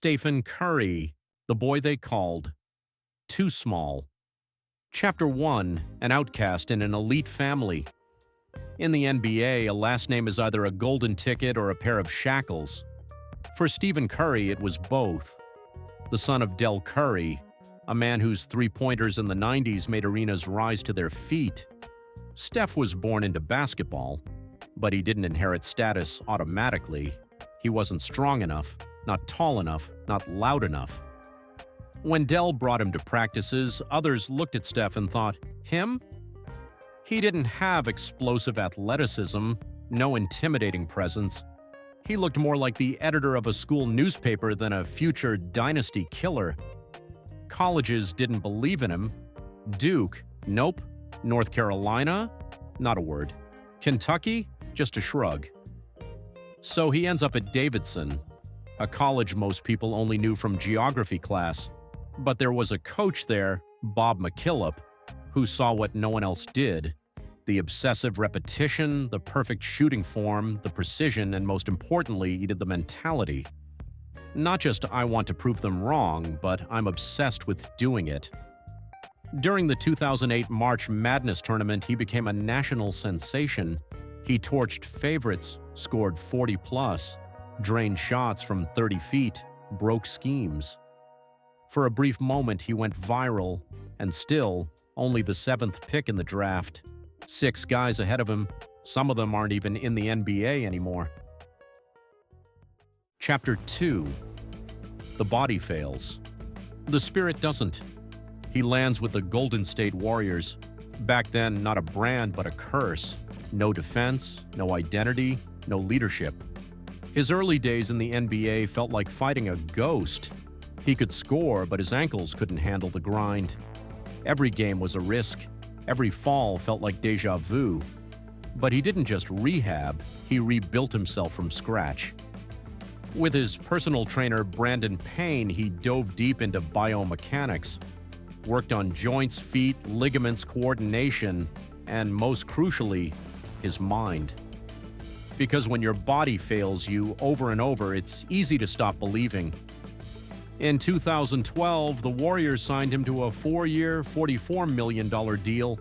Stephen Curry, the boy they called Too Small. Chapter 1, an outcast in an elite family. In the NBA, a last name is either a golden ticket or a pair of shackles. For Stephen Curry, it was both. The son of Del Curry, a man whose three-pointers in the 90s made arenas rise to their feet. Steph was born into basketball, but he didn't inherit status automatically. He wasn't strong enough, not tall enough, not loud enough. When Del brought him to practices, others looked at Steph and thought, him? He didn't have explosive athleticism, no intimidating presence. He looked more like the editor of a school newspaper than a future dynasty killer. Colleges didn't believe in him. Duke? Nope. North Carolina? Not a word. Kentucky? Just a shrug. So he ends up at Davidson, a college most people only knew from geography class. But there was a coach there, Bob McKillop, who saw what no one else did. The obsessive repetition, the perfect shooting form, the precision, and most importantly, the mentality. Not just I want to prove them wrong, but I'm obsessed with doing it. During the 2008 March Madness tournament, he became a national sensation. He torched favorites, scored 40+, drained shots from 30 feet, broke schemes. For a brief moment, he went viral, and still, only the 7th pick in the draft. 6 guys ahead of him, some of them aren't even in the NBA anymore. Chapter 2. The body fails. The spirit doesn't. He lands with the Golden State Warriors. Back then, not a brand but a curse. No defense, no identity, no leadership. His early days in the NBA felt like fighting a ghost. He could score, but his ankles couldn't handle the grind. Every game was a risk. Every fall felt like déjà vu. But he didn't just rehab, he rebuilt himself from scratch. With his personal trainer, Brandon Payne, he dove deep into biomechanics, worked on joints, feet, ligaments, coordination, and most crucially, his mind. Because when your body fails you over and over, it's easy to stop believing. In 2012, the Warriors signed him to a 4-year, $44 million deal.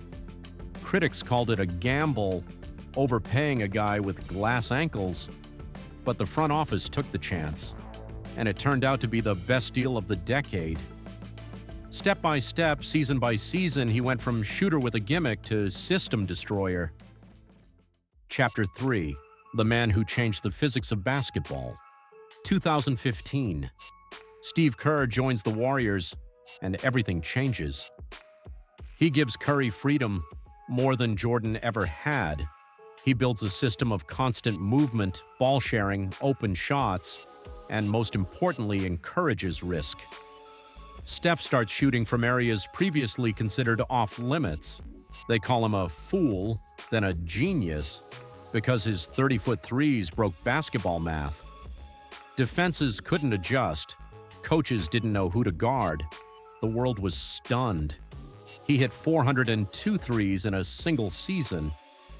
Critics called it a gamble, overpaying a guy with glass ankles. But the front office took the chance, and it turned out to be the best deal of the decade. Step by step, season by season, he went from shooter with a gimmick to system destroyer. Chapter 3. The man who changed the physics of basketball. 2015. Steve Kerr joins the Warriors, and everything changes. He gives Curry freedom, more than Jordan ever had. He builds a system of constant movement, ball sharing, open shots, and most importantly, encourages risk. Steph starts shooting from areas previously considered off-limits. They call him a fool, then a genius, because his 30-foot threes broke basketball math. Defenses couldn't adjust. Coaches didn't know who to guard. The world was stunned. He hit 402 threes in a single season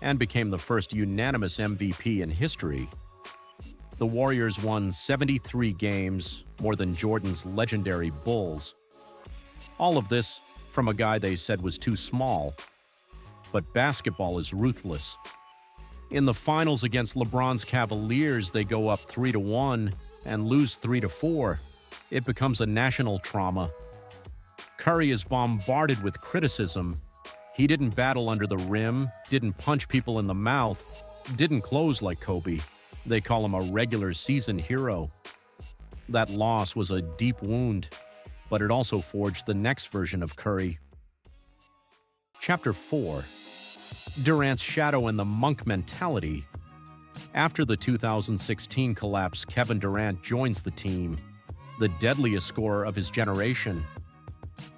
and became the first unanimous MVP in history. The Warriors won 73 games, more than Jordan's legendary Bulls. All of this from a guy they said was too small. But basketball is ruthless. In the finals against LeBron's Cavaliers, they go up 3-1 and lose 3-4. It becomes a national trauma. Curry is bombarded with criticism. He didn't battle under the rim, didn't punch people in the mouth, didn't close like Kobe. They call him a regular season hero. That loss was a deep wound, but it also forged the next version of Curry. Chapter 4. Durant's shadow and the monk mentality. After the 2016 collapse, Kevin Durant joins the team, the deadliest scorer of his generation.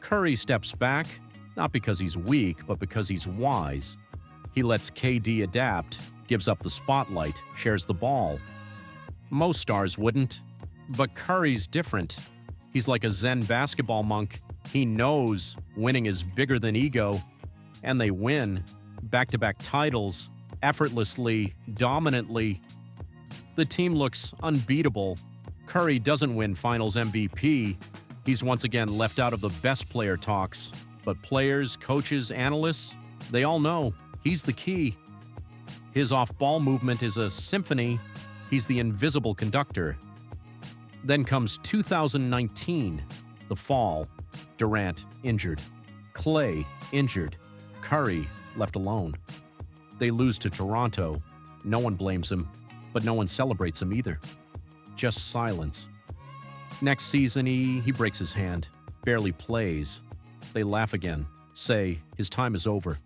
Curry steps back, not because he's weak, but because he's wise. He lets KD adapt, gives up the spotlight, shares the ball. Most stars wouldn't, but Curry's different. He's like a Zen basketball monk. He knows winning is bigger than ego, and they win. Back-to-back titles, effortlessly, dominantly. The team looks unbeatable. Curry doesn't win Finals MVP, he's once again left out of the best player talks. But players, coaches, analysts, they all know he's the key. His off-ball movement is a symphony. He's the invisible conductor. Then comes 2019, the fall. Durant injured. Clay injured. Curry left alone. They lose to Toronto. No one blames him, but no one celebrates him either. Just silence. Next season, he breaks his hand, barely plays. They laugh again, say his time is over.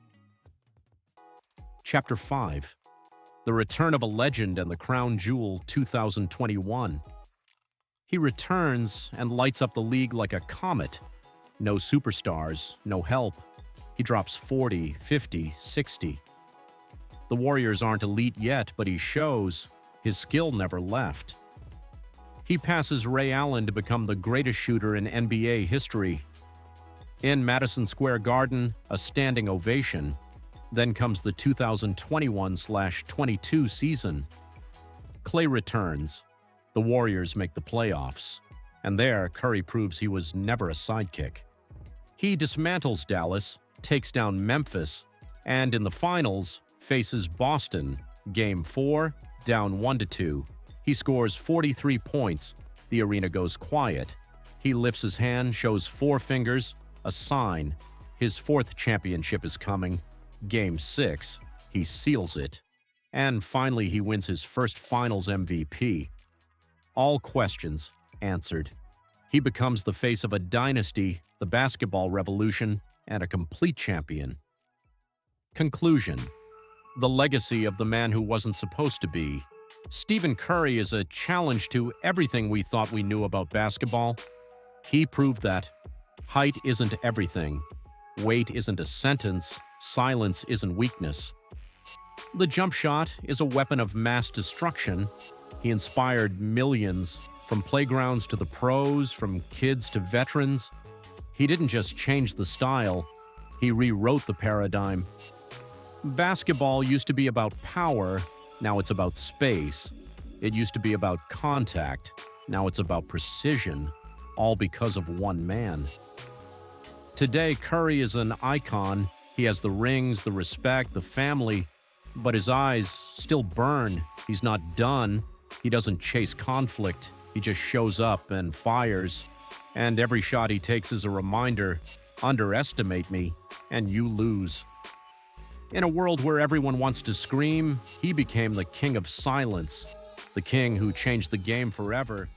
Chapter 5. The Return of a Legend and the Crown Jewel 2021. He returns and lights up the league like a comet. No superstars, no help. He drops 40, 50, 60. The Warriors aren't elite yet, but he shows his skill never left. He passes Ray Allen to become the greatest shooter in NBA history. In Madison Square Garden, a standing ovation. Then comes the 2021/22 season. Clay returns. The Warriors make the playoffs. And there, Curry proves he was never a sidekick. He dismantles Dallas, takes down Memphis, and in the finals, faces Boston. Game 4, down 1-2. He scores 43 points. The arena goes quiet. He lifts his hand, shows 4 fingers, a sign. His 4th championship is coming. Game 6, he seals it. And finally, he wins his first Finals MVP. All questions answered. He becomes the face of a dynasty, the basketball revolution, and a complete champion. Conclusion. The legacy of the man who wasn't supposed to be. Stephen Curry is a challenge to everything we thought we knew about basketball. He proved that height isn't everything. Weight isn't a sentence. Silence isn't weakness. The jump shot is a weapon of mass destruction. He inspired millions, from playgrounds to the pros, from kids to veterans. He didn't just change the style, he rewrote the paradigm. Basketball used to be about power, now it's about space. It used to be about contact, now it's about precision, all because of one man. Today, Curry is an icon. He has the rings, the respect, the family, but his eyes still burn. He's not done. He doesn't chase conflict. He just shows up and fires. And every shot he takes is a reminder, underestimate me, and you lose. In a world where everyone wants to scream, he became the king of silence, the king who changed the game forever.